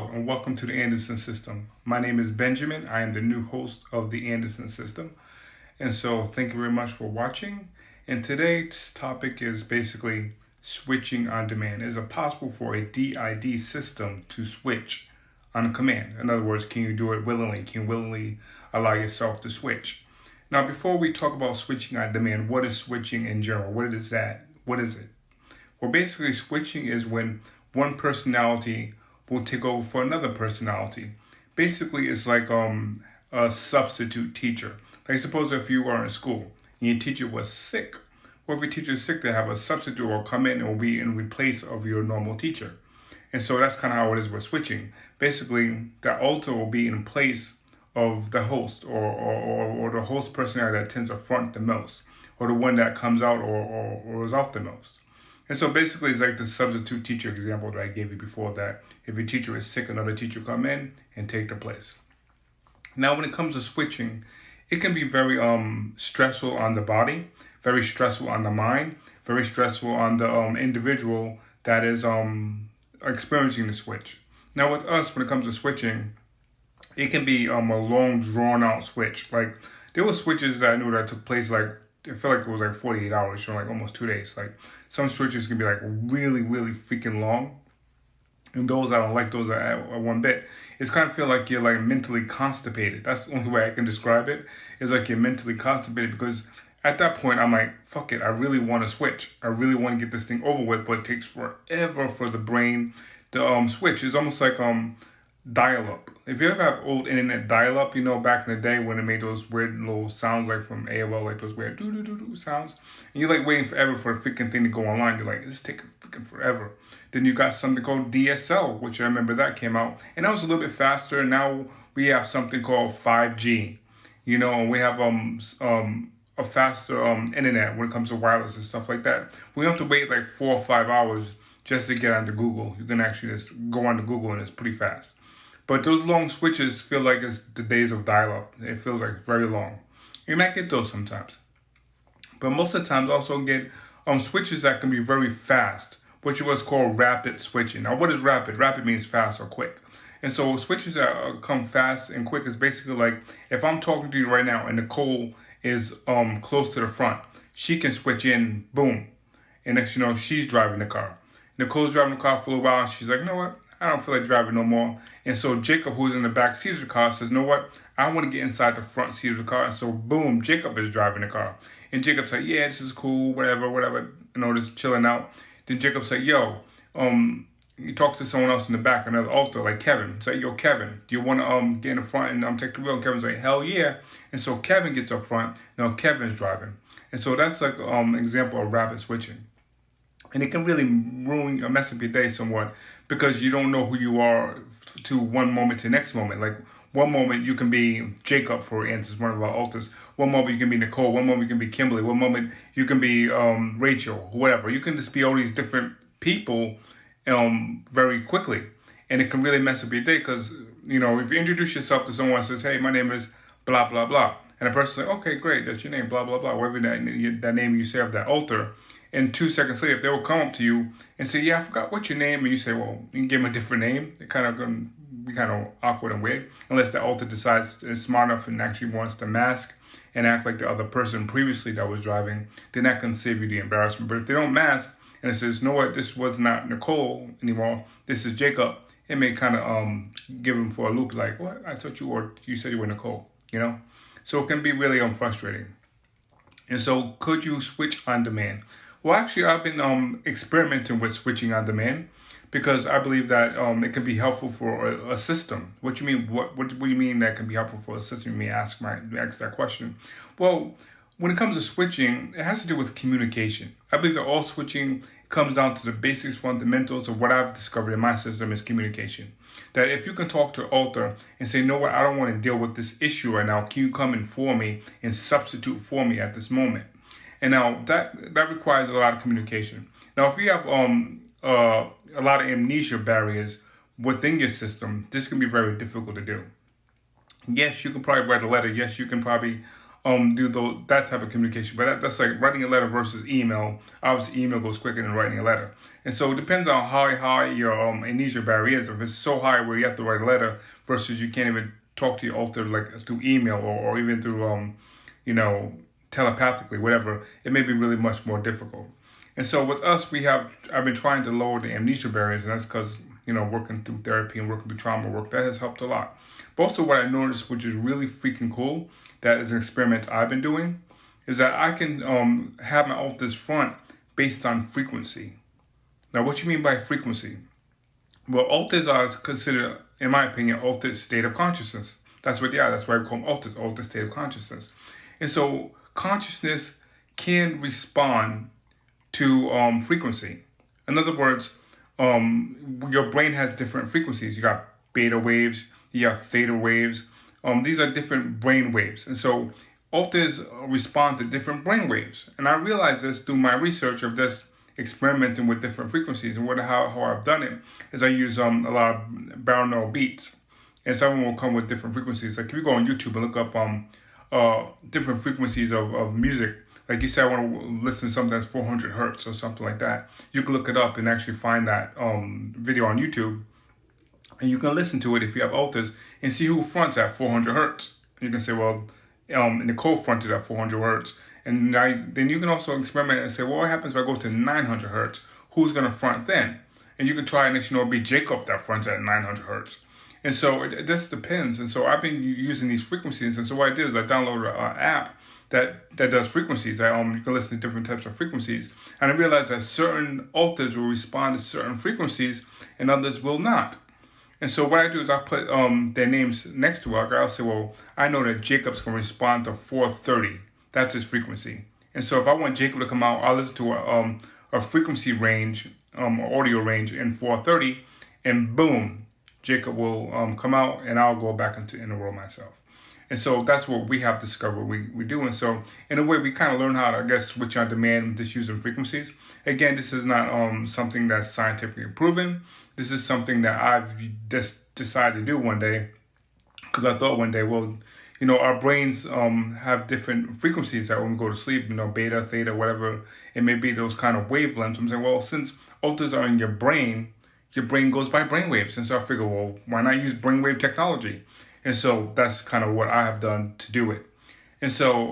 Hello and welcome to the Anderson System. My name is Benjamin. I am the new host of the Anderson System. And so thank you very much for watching. And today's topic is basically switching on demand. Is it possible for a DID system to switch on command? In other words, can you do it willingly? Can you willingly allow yourself to switch? Now, before we talk about switching on demand, what is switching in general? What is that? What is it? Well, basically, switching is when one personality will take over for another personality. Basically, it's like a substitute teacher. Like suppose if you are in school and your teacher was sick, or if your teacher is sick, they have a substitute will come in and will be in replace of your normal teacher. And so that's kind of how it is with switching. Basically, the alter will be in place of the host or the host personality that tends to front the most, or the one that comes out or is out the most. And so basically it's like the substitute teacher example that I gave you before, that if your teacher is sick, another teacher come in and take the place. Now when it comes to switching, it can be very stressful on the body, very stressful on the mind, very stressful on the individual that is experiencing the switch. Now with us, when it comes to switching, it can be a long drawn out switch. Like there were switches that I knew that took place like, I feel like it was like 48 hours, so like almost 2 days. Like some switches can be like really, really freaking long. And those, I don't like those at one bit. It's kind of feel like you're like mentally constipated. That's the only way I can describe it. It's like you're mentally constipated because at that point I'm like, fuck it, I really want to switch. I really want to get this thing over with, but it takes forever for the brain to switch. It's almost like dial-up. If you ever have old internet dial-up, you know, back in the day when it made those weird little sounds like from AOL, like those weird doo-doo-doo-doo sounds, and you're like waiting forever for the freaking thing to go online. You're like, this is taking freaking forever. Then you got something called DSL, which I remember that came out, and that was a little bit faster. Now we have something called 5G, you know, and we have a faster internet when it comes to wireless and stuff like that. We don't have to wait like 4 or 5 hours just to get onto Google. You can actually just go onto Google and it's pretty fast. But those long switches feel like it's the days of dial-up. It feels like very long. And I get those sometimes. But most of the times I also get switches that can be very fast, which is what's called rapid switching. Now what is rapid? Rapid means fast or quick. And so switches that come fast and quick is basically like if I'm talking to you right now and Nicole is close to the front, she can switch in, boom. And next you know, she's driving the car. Nicole's driving the car for a little while. She's like, you know what? I don't feel like driving no more. And so Jacob, who's in the back seat of the car, says, you know what? I want to get inside the front seat of the car. And so boom, Jacob is driving the car. And Jacob's like, yeah, this is cool, whatever, you know, just chilling out. Then Jacob's like, yo, he talks to someone else in the back, another alter, like Kevin. He's like, yo, Kevin, do you want to get in the front and take the wheel? And Kevin's like, hell yeah. And so Kevin gets up front. Now Kevin's driving. And so that's like example of rapid switching. And it can really ruin or mess up your day somewhat because you don't know who you are to one moment to the next moment. Like one moment you can be Jacob, for instance, one of our alters. One moment you can be Nicole. One moment you can be Kimberly. One moment you can be Rachel, whatever. You can just be all these different people very quickly. And it can really mess up your day because, you know, if you introduce yourself to someone who says, hey, my name is blah, blah, blah. And the person's like, okay, great, that's your name, blah, blah, blah. Whatever that name you say of that alter. And 2 seconds later, if they will come up to you and say, yeah, I forgot what's your name. And you say, well, you can give them a different name. They're kind of going to be kind of awkward and weird. Unless the alter decides is smart enough and actually wants to mask and act like the other person previously that was driving, they're not going to save you the embarrassment. But if they don't mask and it says, you know what, this was not Nicole anymore, this is Jacob, it may kind of give them for a loop like, what? I thought you said you were Nicole, you know? So it can be really frustrating. And so could you switch on demand? Well, actually, I've been experimenting with switching on demand because I believe that it can be helpful for a system. What you mean? What do you mean that can be helpful for a system? You may ask that question. Well, when it comes to switching, it has to do with communication. I believe that all switching comes down to the basics, fundamentals of what I've discovered in my system is communication. That if you can talk to an alter and say, you know what, I don't want to deal with this issue right now. Can you come in for me and substitute for me at this moment? And now that requires a lot of communication. Now, if you have a lot of amnesia barriers within your system, this can be very difficult to do. Yes, you can probably write a letter. Yes, you can probably do that type of communication. But that's like writing a letter versus email. Obviously, email goes quicker than writing a letter. And so it depends on how high your amnesia barrier is. If it's so high where you have to write a letter versus you can't even talk to your alter like through email or even through you know, telepathically, whatever, it may be really much more difficult. And so with us, I've been trying to lower the amnesia barriers, and that's because, you know, working through therapy and working through trauma work, that has helped a lot. But also what I noticed, which is really freaking cool, that is an experiment I've been doing, is that I can have my alters front based on frequency. Now, what you mean by frequency? Well, alters are considered, in my opinion, altered state of consciousness. That's what they are. That's why we call them alters, altered state of consciousness. And so consciousness can respond to frequency. In other words, your brain has different frequencies. You got beta waves, you have theta waves. These are different brain waves. And so alters respond to different brain waves. And I realized this through my research of this experimenting with different frequencies. And how I've done it is I use a lot of binaural beats. And some of them will come with different frequencies. Like if you go on YouTube and look up different frequencies of music, like you say, I want to listen to something that's 400 hertz or something like that. You can look it up and actually find that video on YouTube. And you can listen to it if you have alters and see who fronts at 400 hertz. And you can say, well, Nicole fronted at 400 hertz. And then you can also experiment and say, well, what happens if I go to 900 hertz? Who's going to front then? And you can try and it'll be Jacob that fronts at 900 hertz. And so it just depends. And so I've been using these frequencies. And so what I did is I downloaded an app that does frequencies. You can listen to different types of frequencies. And I realized that certain alters will respond to certain frequencies and others will not. And so what I do is I put their names next to it. I'll say, well, I know that Jacob's going to respond to 430. That's his frequency. And so if I want Jacob to come out, I'll listen to a frequency range, audio range in 430, and boom, Jacob will come out, and I'll go back into inner world myself. And so that's what we have discovered we do. And so in a way, we kind of learn how to, I guess, switch on demand just using frequencies. Again, this is not something that's scientifically proven. This is something that I've just decided to do one day because I thought one day, well, you know, our brains have different frequencies that when we go to sleep, you know, beta, theta, whatever, it may be those kind of wavelengths. I'm saying, well, since alters are in your brain goes by brainwaves. And so I figure, well, why not use brainwave technology? And so that's kind of what I have done to do it. And so,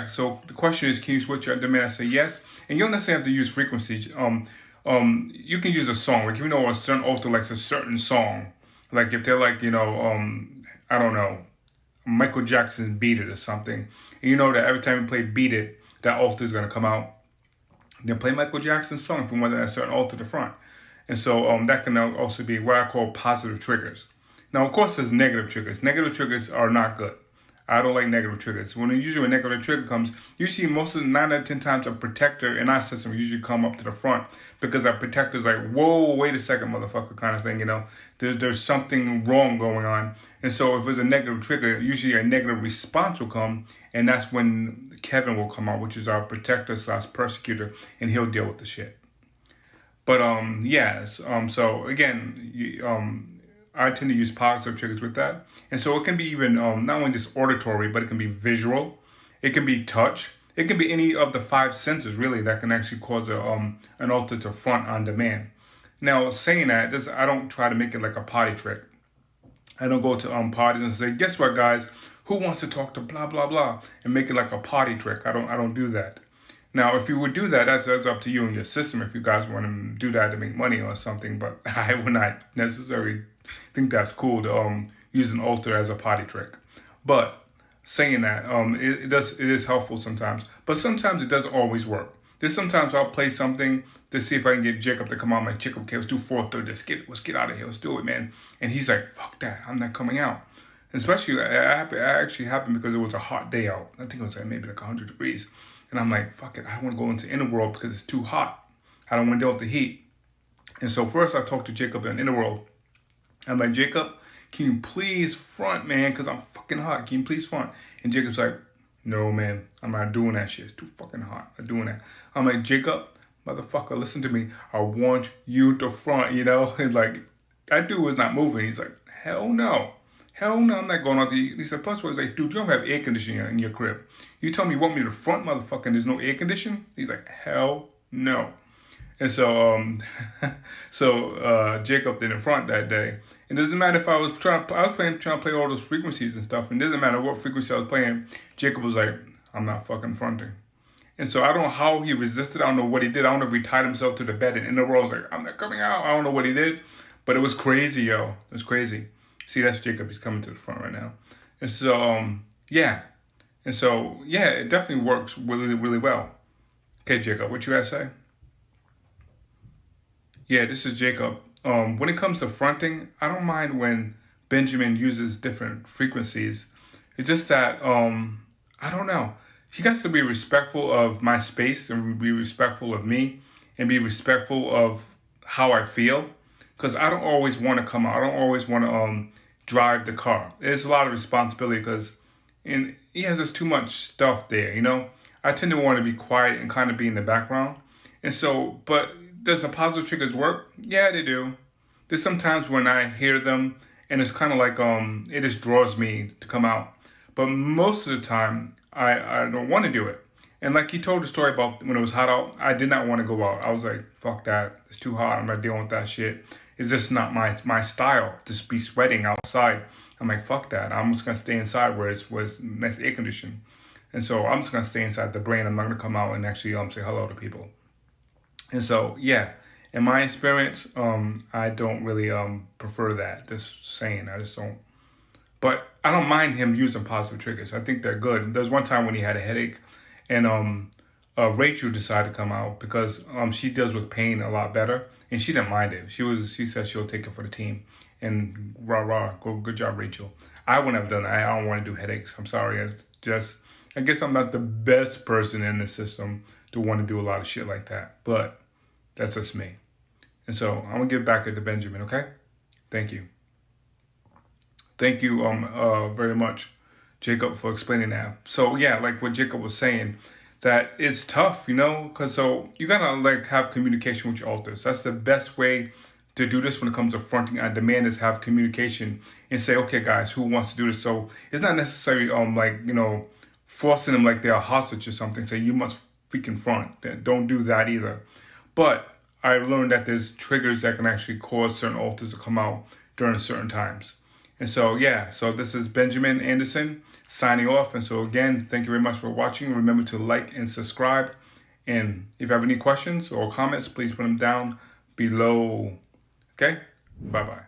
so the question is, can you switch on demand? I say yes. And you don't necessarily have to use frequencies. You can use a song. Like, if you know a certain alter likes a certain song, like if they're like, you know, I don't know, Michael Jackson's Beat It or something, and you know that every time you play Beat It, that alter is going to come out. Then play Michael Jackson's song from one that has a certain alter to the front. And so that can also be what I call positive triggers. Now, of course, there's negative triggers. Negative triggers are not good. I don't like negative triggers. Usually a negative trigger comes, usually most of the 9 out of 10 times a protector in our system usually come up to the front because that protector's like, whoa, wait a second, motherfucker, kind of thing, you know. There's something wrong going on. And so if there's a negative trigger, usually a negative response will come, and that's when Kevin will come out, which is our protector / persecutor, and he'll deal with the shit. But so again, I tend to use positive triggers with that. And so it can be even not only just auditory, but it can be visual, it can be touch, it can be any of the 5 senses really that can actually cause an alter to front on demand. Now, saying that, I don't try to make it like a party trick. I don't go to parties and say, guess what, guys, who wants to talk to blah blah blah, and make it like a party trick. I don't do that. Now, if you would do that, that's up to you and your system if you guys want to do that to make money or something, but I would not necessarily think that's cool to use an alter as a party trick. But saying that, it is helpful sometimes, but sometimes it doesn't always work. There's sometimes I'll play something to see if I can get Jacob to come out. My Jacob, okay, let's do 430. Let's get out of here. Let's do it, man. And he's like, fuck that. I'm not coming out. Especially, it actually happened because it was a hot day out. I think it was like maybe like 100 degrees. And I'm like, fuck it, I want to go into inner world because it's too hot. I don't want to deal with the heat. And so first I talked to Jacob in inner world. I'm like, Jacob, can you please front, man? Because I'm fucking hot. Can you please front? And Jacob's like, no, man, I'm not doing that shit. It's too fucking hot. I'm doing that. I'm like, Jacob, motherfucker, listen to me. I want you to front, you know? And like, that dude was not moving. He's like, hell no. Hell no, I'm not going out there. He said, plus, was like, dude, you don't have air conditioning in your crib. You tell me you want me to the front, motherfucker, and there's no air conditioning? He's like, hell no. And so, Jacob did in front that day. And it doesn't matter if I was trying to play all those frequencies and stuff. And it doesn't matter what frequency I was playing. Jacob was like, I'm not fucking fronting. And so I don't know how he resisted. I don't know what he did. I don't know if he tied himself to the bed and in the world was like, I'm not coming out. I don't know what he did. But it was crazy, yo. It was crazy. See, that's Jacob. He's coming to the front right now. And so, yeah. And so, yeah, it definitely works really, really well. Okay, Jacob, what you got to say? Yeah, this is Jacob. When it comes to fronting, I don't mind when Benjamin uses different frequencies. It's just that, I don't know. He got to be respectful of my space and be respectful of me and be respectful of how I feel. Because I don't always want to come out. I don't always want to drive the car. It's a lot of responsibility because he has just too much stuff there, you know? I tend to want to be quiet and kind of be in the background. And so, but does the positive triggers work? Yeah, they do. There's sometimes when I hear them and it's kind of like it just draws me to come out. But most of the time, I don't want to do it. And like he told the story about when it was hot out, I did not want to go out. I was like, fuck that. It's too hot. I'm not dealing with that shit. It's just not my style to be sweating outside. I'm like, fuck that. I'm just going to stay inside where it's nice air conditioning. And so I'm just going to stay inside the brain. I'm not going to come out and actually say hello to people. And so, yeah, in my experience, I don't really prefer that. Just saying, I just don't. But I don't mind him using positive triggers. I think they're good. There's one time when he had a headache, and Rachel decided to come out because she deals with pain a lot better, and she didn't mind it. She said she'll take it for the team, and rah, good job, Rachel. I wouldn't have done that. I don't want to do headaches. I'm sorry. It's just, I guess I'm not the best person in the system to want to do a lot of shit like that. But that's just me. And so I'm gonna give back it to Benjamin, okay? Thank you. Thank you very much, Jacob, for explaining that. So yeah, like what Jacob was saying, that it's tough, you know, because so you gotta like have communication with your alters. That's the best way to do this when it comes to fronting on demand is have communication and say, okay, guys, who wants to do this? So it's not necessarily like, you know, forcing them like they're a hostage or something. Say you must freaking front. Don't do that either. But I learned that there's triggers that can actually cause certain alters to come out during certain times. And so, yeah, so this is Benjamin Anderson signing off. And so again, thank you very much for watching. Remember to like and subscribe. And if you have any questions or comments, please put them down below. Okay? Bye-bye.